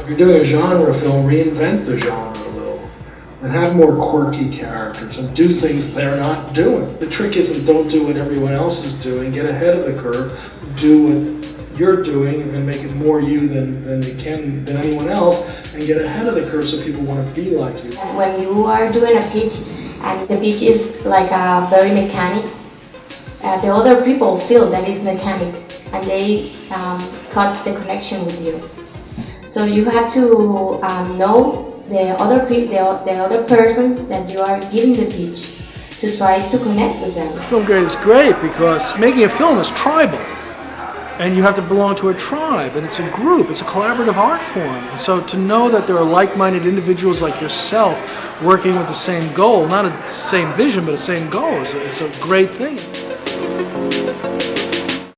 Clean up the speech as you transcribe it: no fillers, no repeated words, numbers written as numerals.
If you're doing a genre film, reinvent the genre a little and have more quirky characters and do things they're not doing. The trick isn't don't do what everyone else is doing, get ahead of the curve, do what you're doing and make it more you than anyone else, and get ahead of the curve so people want to be like you. When you are doing a pitch and the pitch is like a very mechanic, the other people feel that it's mechanic and they cut the connection with you. So you have to know the other person that you are giving the pitch to try to connect with them. Film grade is great because making a film is tribal. And you have to belong to a tribe, and it's a group, it's a collaborative art form. So to know that there are like-minded individuals like yourself working with the same goal, not a same vision, but a same goal, is a great thing.